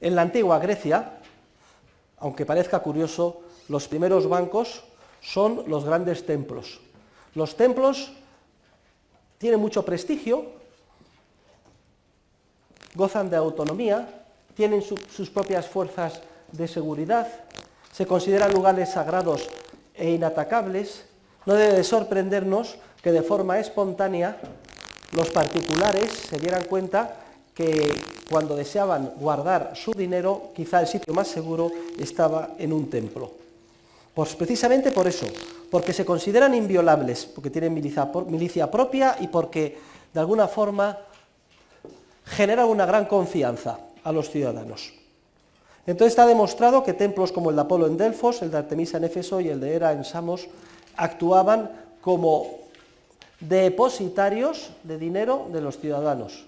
En la antigua Grecia, aunque parezca curioso, los primeros bancos son los grandes templos. Los templos tienen mucho prestigio, gozan de autonomía, tienen sus propias fuerzas de seguridad, se consideran lugares sagrados e inatacables. No debe de sorprendernos que de forma espontánea los particulares se dieran cuenta que cuando deseaban guardar su dinero, quizá el sitio más seguro estaba en un templo. Pues precisamente por eso, porque se consideran inviolables, porque tienen milicia propia y porque de alguna forma generan una gran confianza a los ciudadanos. Entonces está demostrado que templos como el de Apolo en Delfos, el de Artemisa en Éfeso y el de Hera en Samos actuaban como depositarios de dinero de los ciudadanos,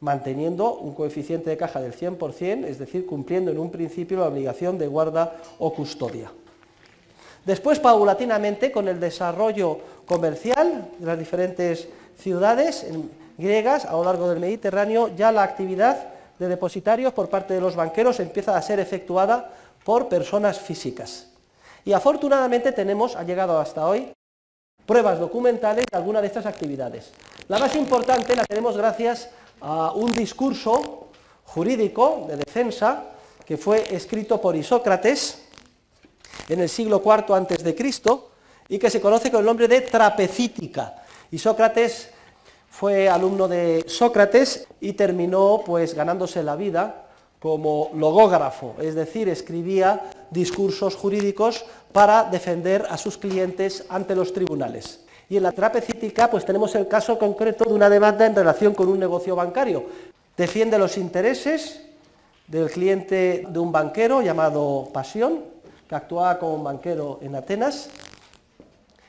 manteniendo un coeficiente de caja del 100%, es decir, cumpliendo en un principio la obligación de guarda o custodia. Después, paulatinamente, con el desarrollo comercial de las diferentes ciudades griegas a lo largo del Mediterráneo, ya la actividad de depositarios por parte de los banqueros empieza a ser efectuada por personas físicas. Y afortunadamente ha llegado hasta hoy, pruebas documentales de alguna de estas actividades. La más importante la tenemos gracias a un discurso jurídico de defensa que fue escrito por Isócrates en el siglo IV a.C. y que se conoce con el nombre de Trapecítica. Isócrates fue alumno de Sócrates y terminó pues ganándose la vida como logógrafo, es decir, escribía discursos jurídicos para defender a sus clientes ante los tribunales. Y en la Trapecítica pues tenemos el caso concreto de una demanda en relación con un negocio bancario. Defiende los intereses del cliente de un banquero llamado Pasión, que actuaba como banquero en Atenas.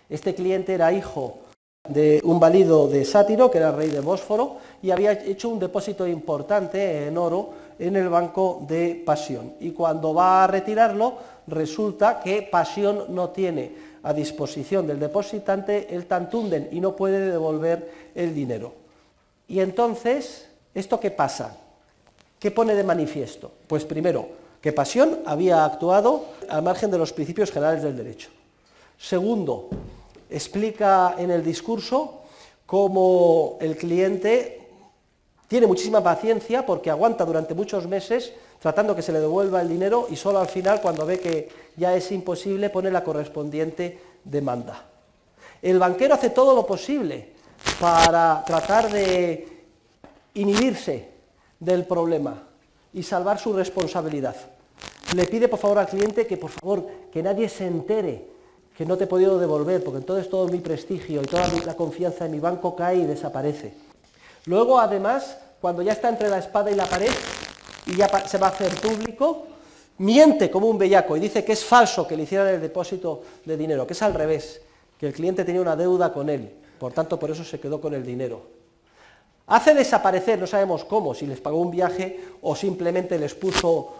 Este cliente era hijo de un valido de Sátiro, que era rey de Bósforo, y había hecho un depósito importante en oro en el banco de Pasión. Y cuando va a retirarlo, resulta que Pasión no tiene a disposición del depositante el tantunden y no puede devolver el dinero. Y entonces, ¿esto qué pasa? ¿Qué pone de manifiesto? Pues primero, que Pasión había actuado al margen de los principios generales del derecho. Segundo, explica en el discurso cómo el cliente tiene muchísima paciencia porque aguanta durante muchos meses tratando que se le devuelva el dinero y solo al final, cuando ve que ya es imposible, pone la correspondiente demanda. El banquero hace todo lo posible para tratar de inhibirse del problema y salvar su responsabilidad. Le pide por favor al cliente que por favor que nadie se entere que no te he podido devolver, porque entonces todo mi prestigio y toda la confianza en mi banco cae y desaparece. Luego, además, cuando ya está entre la espada y la pared y ya se va a hacer público, miente como un bellaco y dice que es falso que le hicieran el depósito de dinero, que es al revés, que el cliente tenía una deuda con él, por tanto por eso se quedó con el dinero. Hace desaparecer, no sabemos cómo, si les pagó un viaje o simplemente les puso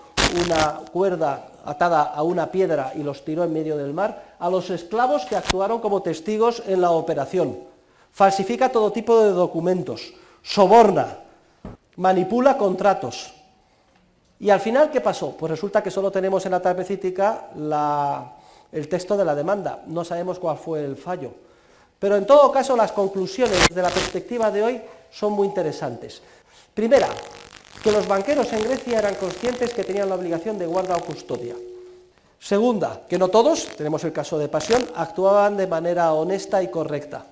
una cuerda atada a una piedra y los tiró en medio del mar, a los esclavos que actuaron como testigos en la operación. Falsifica todo tipo de documentos, soborna, manipula contratos. Y al final, ¿qué pasó? Pues resulta que solo tenemos en la Trapecítica el texto de la demanda, no sabemos cuál fue el fallo. Pero en todo caso las conclusiones desde la perspectiva de hoy son muy interesantes. Primera, que los banqueros en Grecia eran conscientes que tenían la obligación de guarda o custodia. Segunda, que no todos, tenemos el caso de Pasión, actuaban de manera honesta y correcta,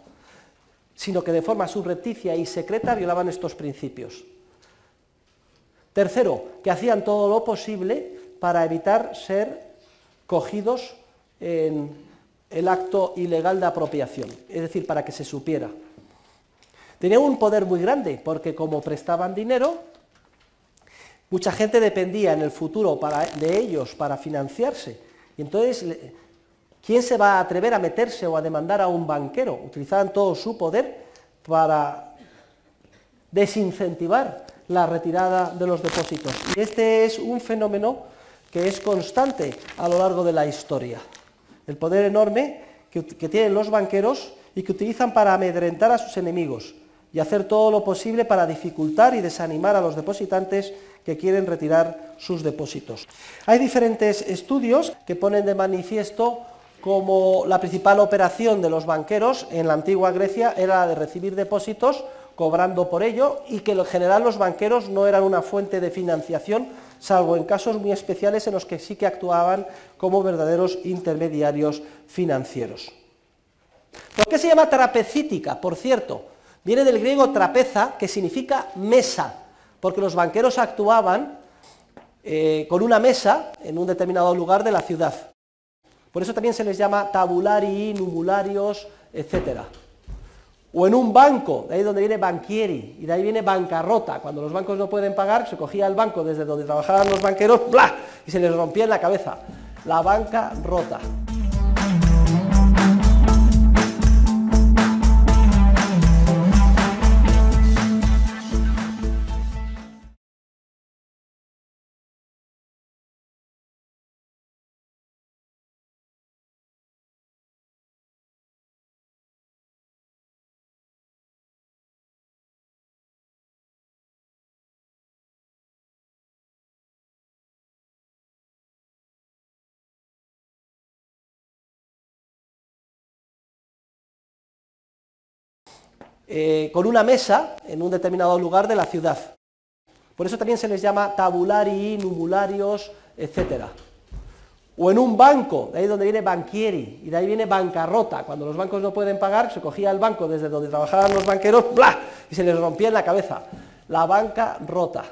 sino que de forma subrepticia y secreta violaban estos principios. Tercero, que hacían todo lo posible para evitar ser cogidos en el acto ilegal de apropiación, es decir, para que se supiera. Tenían un poder muy grande, porque como prestaban dinero, mucha gente dependía en el futuro de ellos para financiarse. Y entonces, ¿quién se va a atrever a meterse o a demandar a un banquero? Utilizaban todo su poder para desincentivar la retirada de los depósitos. Y este es un fenómeno que es constante a lo largo de la historia. El poder enorme que tienen los banqueros y que utilizan para amedrentar a sus enemigos y hacer todo lo posible para dificultar y desanimar a los depositantes que quieren retirar sus depósitos. Hay diferentes estudios que ponen de manifiesto como la principal operación de los banqueros en la antigua Grecia era la de recibir depósitos cobrando por ello, y que en general los banqueros no eran una fuente de financiación, salvo en casos muy especiales en los que sí que actuaban como verdaderos intermediarios financieros. ¿Por qué se llama trapecítica? Por cierto, viene del griego trapeza, que significa mesa, porque los banqueros actuaban con una mesa en un determinado lugar de la ciudad. Por eso también se les llama tabulari, numularios, etc. O en un banco, de ahí donde viene banchieri, y de ahí viene bancarrota. Cuando los bancos no pueden pagar, se cogía el banco desde donde trabajaban los banqueros, ¡bla!, y se les rompía en la cabeza. La banca rota. Con una mesa en un determinado lugar de la ciudad. Por eso también se les llama tabulari, numularios, etc. O en un banco, de ahí donde viene banchieri, y de ahí viene bancarrota. Cuando los bancos no pueden pagar, se cogía el banco desde donde trabajaban los banqueros, ¡bla!, y se les rompía en la cabeza. La banca rota.